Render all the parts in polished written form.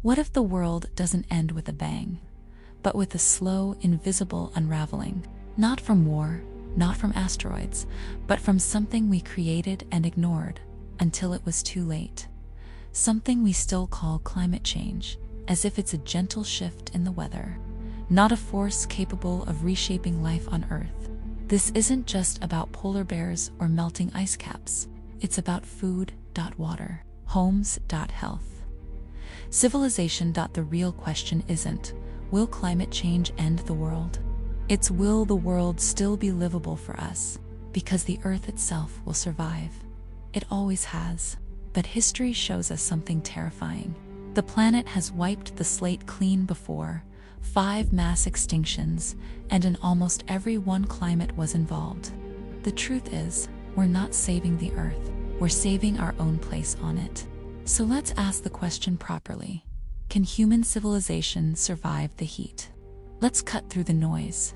What if the world doesn't end with a bang, but with a slow, invisible unraveling? Not from war, not from asteroids, but from something we created and ignored until it was too late. Something we still call climate change, as if it's a gentle shift in the weather, not a force capable of reshaping life on Earth. This isn't just about polar bears or melting ice caps. It's about food, water, homes, health, civilization. The real question isn't, will climate change end the world? It's, will the world still be livable for us? Because the Earth itself will survive. It always has. But history shows us something terrifying. The planet has wiped the slate clean before. 5 mass extinctions, and in almost every one climate was involved. The truth is, we're not saving the Earth, we're saving our own place on it. So let's ask the question properly. Can human civilization survive the heat? Let's cut through the noise.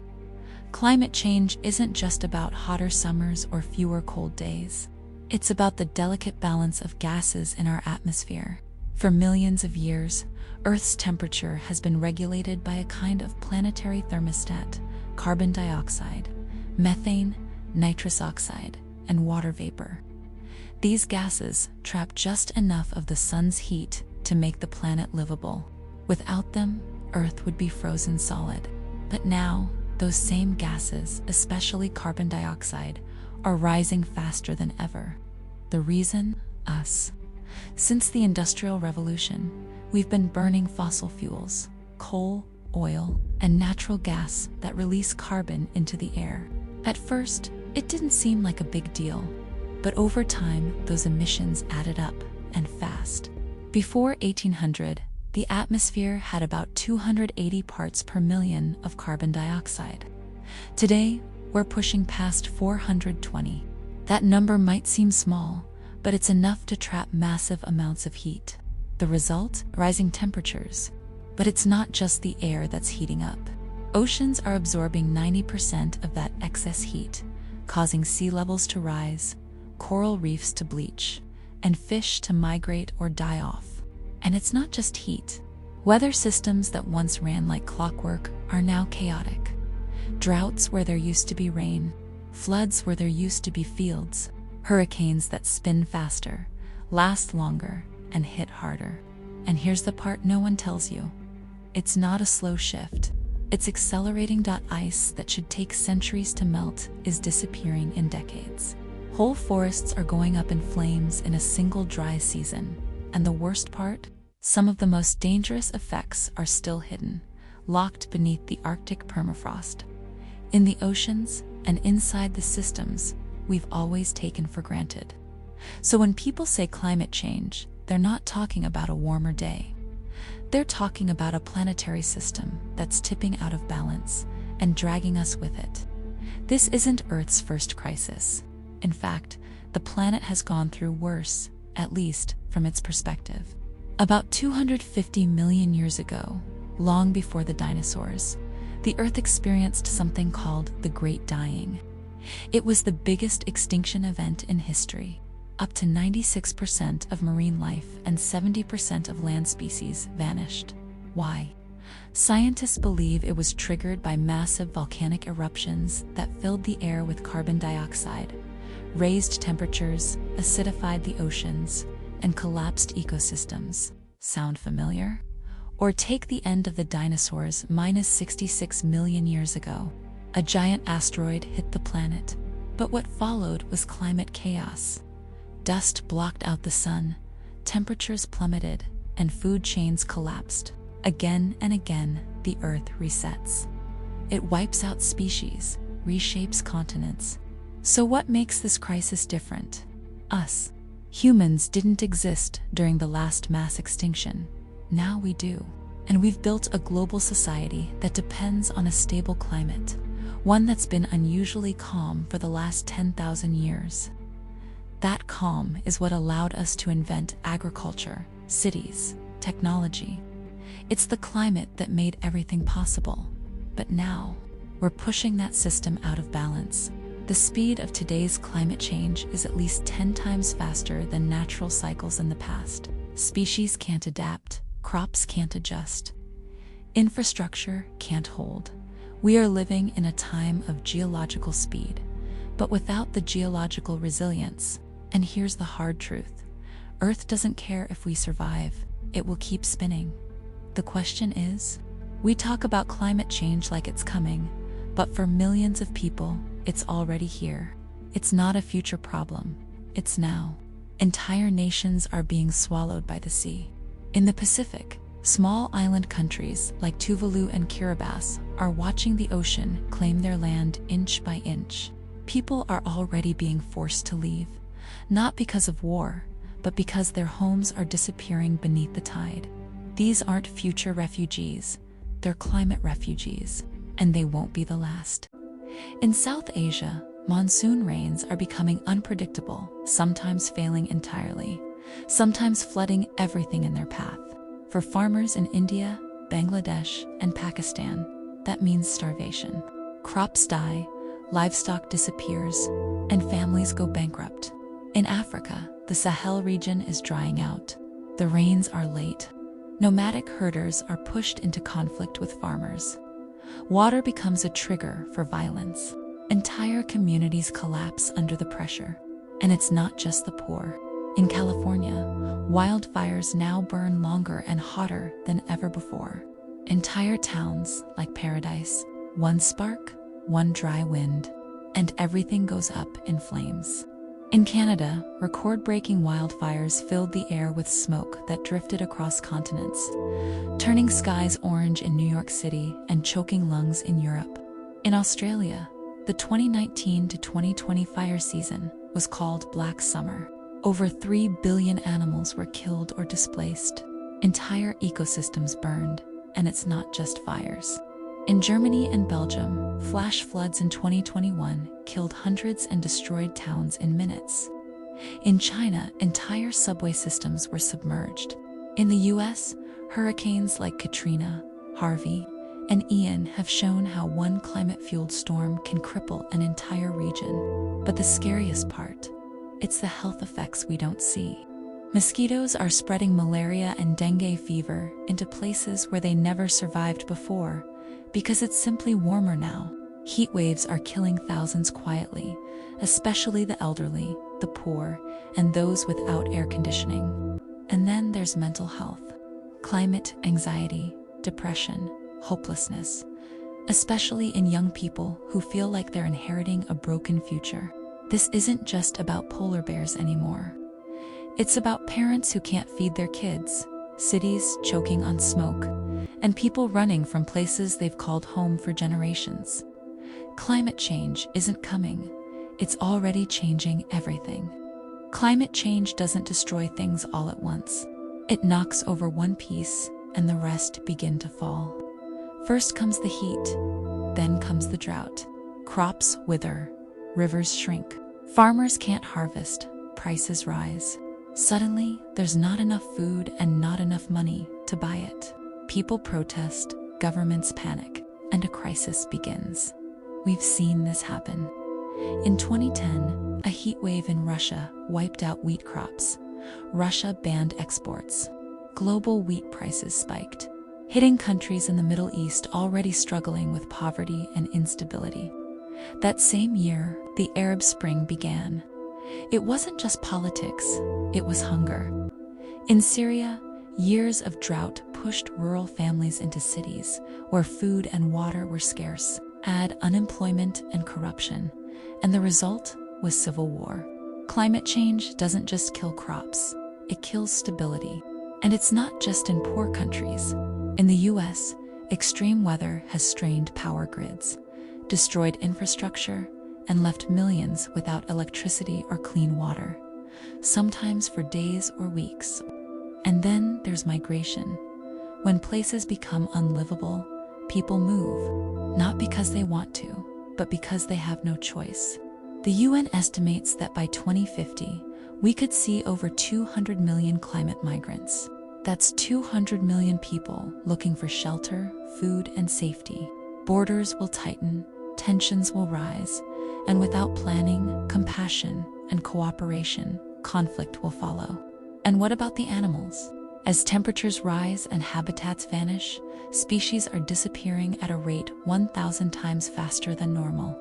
Climate change isn't just about hotter summers or fewer cold days. It's about the delicate balance of gases in our atmosphere. For millions of years, Earth's temperature has been regulated by a kind of planetary thermostat: carbon dioxide, methane, nitrous oxide, and water vapor. These gases trap just enough of the sun's heat to make the planet livable. Without them, Earth would be frozen solid. But now, those same gases, especially carbon dioxide, are rising faster than ever. The reason? Us. Since the Industrial Revolution, we've been burning fossil fuels, coal, oil, and natural gas that release carbon into the air. At first, it didn't seem like a big deal, but over time, those emissions added up, and fast. Before 1800, the atmosphere had about 280 parts per million of carbon dioxide. Today, we're pushing past 420. That number might seem small, but it's enough to trap massive amounts of heat. The result? Rising temperatures. But it's not just the air that's heating up. Oceans are absorbing 90% of that excess heat, causing sea levels to rise, coral reefs to bleach, and fish to migrate or die off. And it's not just heat. Weather systems that once ran like clockwork are now chaotic. Droughts where there used to be rain, floods where there used to be fields, hurricanes that spin faster, last longer, and hit harder. And here's the part no one tells you. It's not a slow shift. It's accelerating. Ice that should take centuries to melt is disappearing in decades. Whole forests are going up in flames in a single dry season. And the worst part? Some of the most dangerous effects are still hidden, locked beneath the Arctic permafrost. In the oceans and inside the systems we've always taken for granted. So when people say climate change, they're not talking about a warmer day. They're talking about a planetary system that's tipping out of balance and dragging us with it. This isn't Earth's first crisis. In fact, the planet has gone through worse, at least from its perspective. About 250 million years ago, long before the dinosaurs, the Earth experienced something called the Great Dying. It was the biggest extinction event in history. Up to 96% of marine life and 70% of land species vanished. Why? Scientists believe it was triggered by massive volcanic eruptions that filled the air with carbon dioxide, raised temperatures, acidified the oceans, and collapsed ecosystems. Sound familiar? Or take the end of the dinosaurs -66 million years ago. A giant asteroid hit the planet, but what followed was climate chaos. Dust blocked out the sun, temperatures plummeted, and food chains collapsed. Again and again, the Earth resets. It wipes out species, reshapes continents. So what makes this crisis different? Us. Humans didn't exist during the last mass extinction. Now we do. And we've built a global society that depends on a stable climate, one that's been unusually calm for the last 10,000 years. That calm is what allowed us to invent agriculture, cities, technology. It's the climate that made everything possible. But now, we're pushing that system out of balance. The speed of today's climate change is at least 10 times faster than natural cycles in the past. Species can't adapt, Crops can't adjust. Infrastructure can't hold. We are living in a time of geological speed, but without the geological resilience. And here's the hard truth. Earth doesn't care if we survive, it will keep spinning. The question is, we talk about climate change like it's coming, but for millions of people, it's already here. It's not a future problem, it's now. Entire nations are being swallowed by the sea. In the Pacific, small island countries like Tuvalu and Kiribati are watching the ocean claim their land inch by inch. People are already being forced to leave, not because of war, but because their homes are disappearing beneath the tide. These aren't future refugees, they're climate refugees, and they won't be the last. In South Asia, monsoon rains are becoming unpredictable, sometimes failing entirely, sometimes flooding everything in their path. For farmers in India, Bangladesh, and Pakistan, that means starvation. Crops die, livestock disappears, and families go bankrupt. In Africa, the Sahel region is drying out. The rains are late. Nomadic herders are pushed into conflict with farmers. Water becomes a trigger for violence. Entire communities collapse under the pressure. And it's not just the poor. In California, wildfires now burn longer and hotter than ever before. Entire towns, like Paradise, one spark, one dry wind, and everything goes up in flames. In Canada, record-breaking wildfires filled the air with smoke that drifted across continents, turning skies orange in New York City and choking lungs in Europe. In Australia, the 2019 to 2020 fire season was called Black Summer. Over 3 billion animals were killed or displaced. Entire ecosystems burned, and it's not just fires. In Germany and Belgium, flash floods in 2021 killed hundreds and destroyed towns in minutes. In China, entire subway systems were submerged. In the US, hurricanes like Katrina, Harvey, and Ian have shown how one climate-fueled storm can cripple an entire region. But the scariest part, it's the health effects we don't see. Mosquitoes are spreading malaria and dengue fever into places where they never survived before, because it's simply warmer now. Heat waves are killing thousands quietly, especially the elderly, the poor, and those without air conditioning. And then there's mental health. Climate anxiety, depression, hopelessness, especially in young people who feel like they're inheriting a broken future. This isn't just about polar bears anymore. It's about parents who can't feed their kids, cities choking on smoke, and people running from places they've called home for generations. Climate change isn't coming, it's already changing everything. Climate change doesn't destroy things all at once. It knocks over one piece and the rest begin to fall. First comes the heat, then comes the drought. Crops wither, rivers shrink. Farmers can't harvest, prices rise. Suddenly, there's not enough food and not enough money to buy it. People protest, governments panic, and a crisis begins. We've seen this happen. In 2010, a heat wave in Russia wiped out wheat crops. Russia banned exports. Global wheat prices spiked, hitting countries in the Middle East already struggling with poverty and instability. That same year, the Arab Spring began. It wasn't just politics, it was hunger. In Syria, years of drought pushed rural families into cities where food and water were scarce. Add unemployment and corruption, and the result was civil war. Climate change doesn't just kill crops, it kills stability. And it's not just in poor countries. In the US, extreme weather has strained power grids, destroyed infrastructure, and left millions without electricity or clean water, sometimes for days or weeks. And then there's migration. When places become unlivable, people move, not because they want to, but because they have no choice. The UN estimates that by 2050, we could see over 200 million climate migrants. That's 200 million people looking for shelter, food, and safety. Borders will tighten, tensions will rise, and without planning, compassion, and cooperation, conflict will follow. And what about the animals? As temperatures rise and habitats vanish, species are disappearing at a rate 1,000 times faster than normal.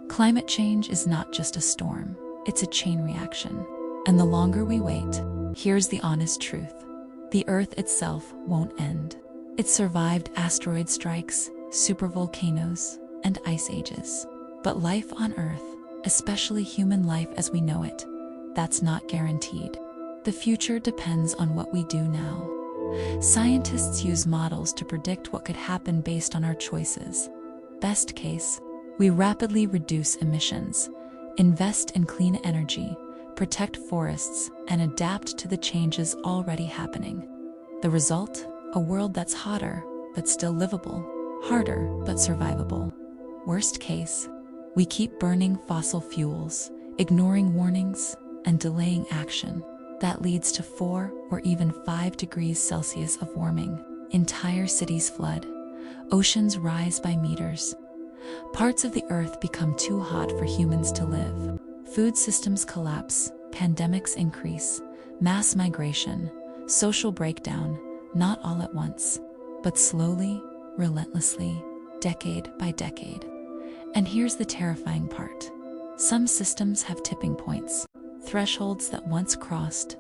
Climate change is not just a storm, it's a chain reaction. And the longer we wait, here's the honest truth. The Earth itself won't end. It survived asteroid strikes, supervolcanoes, and ice ages. But life on Earth, especially human life as we know it, that's not guaranteed. The future depends on what we do now. Scientists use models to predict what could happen based on our choices. Best case, we rapidly reduce emissions, invest in clean energy, protect forests, and adapt to the changes already happening. The result? A world that's hotter, but still livable, harder, but survivable. Worst case, we keep burning fossil fuels, ignoring warnings, and delaying action. That leads to 4 or even 5 degrees Celsius of warming. Entire cities flood. Oceans rise by meters. Parts of the Earth become too hot for humans to live. Food systems collapse, pandemics increase, mass migration, social breakdown, not all at once, but slowly, relentlessly, decade by decade. And here's the terrifying part. Some systems have tipping points, thresholds that once crossed.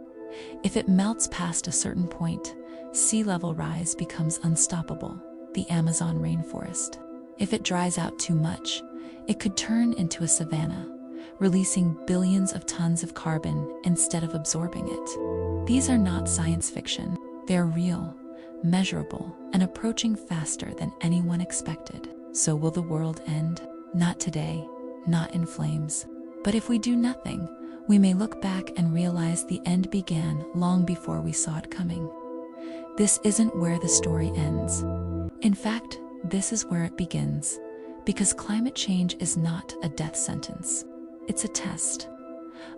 If it melts past a certain point, sea level rise becomes unstoppable, the Amazon rainforest. If it dries out too much, it could turn into a savanna, releasing billions of tons of carbon instead of absorbing it. These are not science fiction. They're real, measurable, and approaching faster than anyone expected. So will the world end? Not today, not in flames. But if we do nothing, we may look back and realize the end began long before we saw it coming. This isn't where the story ends. In fact, this is where it begins, because climate change is not a death sentence. It's a test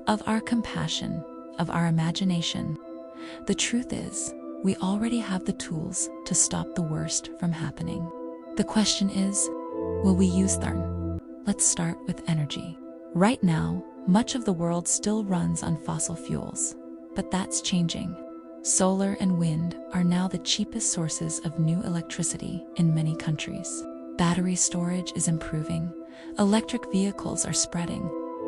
of our compassion, of our imagination. The truth is, we already have the tools to stop the worst from happening. The question is, will we use them? Let's start with energy. Right now, much of the world still runs on fossil fuels, but that's changing. Solar and wind are now the cheapest sources of new electricity in many countries. Battery storage is improving, electric vehicles are spreading,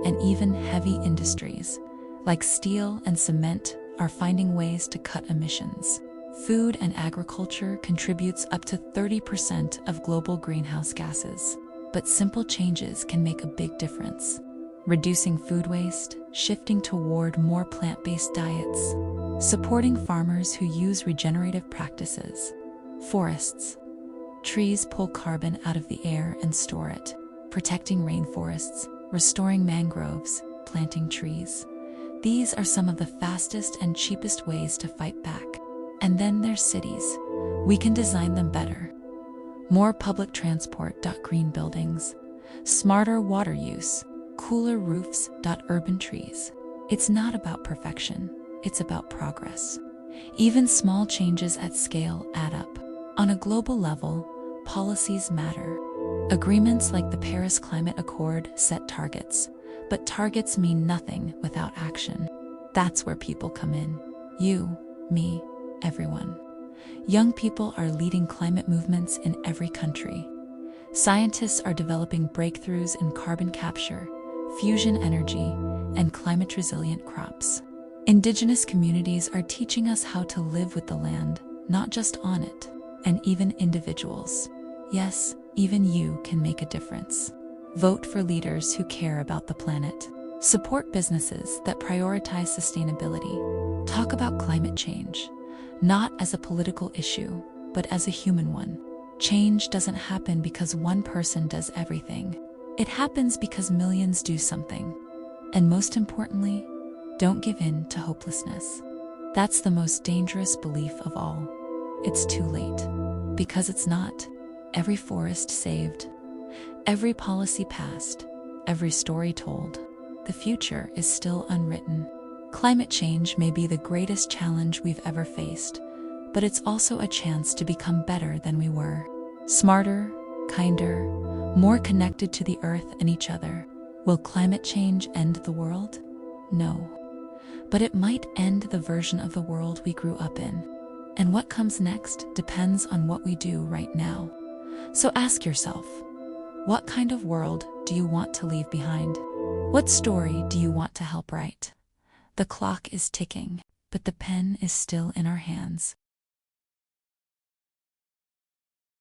and even heavy industries, like steel and cement, are finding ways to cut emissions. Food and agriculture contributes up to 30% of global greenhouse gases. But simple changes can make a big difference. Reducing food waste, shifting toward more plant-based diets, supporting farmers who use regenerative practices. Forests. Trees pull carbon out of the air and store it. Protecting rainforests, restoring mangroves, planting trees. These are some of the fastest and cheapest ways to fight back. And then there's cities. We can design them better. More public transport. Green buildings. Smarter water use. Cooler roofs. Urban trees. It's not about perfection. It's about progress. Even small changes at scale add up. On a global level, policies matter. Agreements like the Paris Climate Accord set targets, but targets mean nothing without action. That's where people come in. You, me, everyone. Young people are leading climate movements in every country. Scientists are developing breakthroughs in carbon capture, fusion energy, and climate-resilient crops. Indigenous communities are teaching us how to live with the land, not just on it. And even individuals, yes, even you can make a difference. Vote for leaders who care about the planet. Support businesses that prioritize sustainability. Talk about climate change, not as a political issue, but as a human one. Change doesn't happen because one person does everything. It happens because millions do something. And most importantly, don't give in to hopelessness. That's the most dangerous belief of all. It's too late. Because it's not. Every forest saved, every policy passed, every story told. The future is still unwritten. Climate change may be the greatest challenge we've ever faced, but it's also a chance to become better than we were. Smarter, kinder, more connected to the earth and each other. Will climate change end the world? No. But it might end the version of the world we grew up in. And what comes next depends on what we do right now. So ask yourself, what kind of world do you want to leave behind? What story do you want to help write? The clock is ticking, but the pen is still in our hands.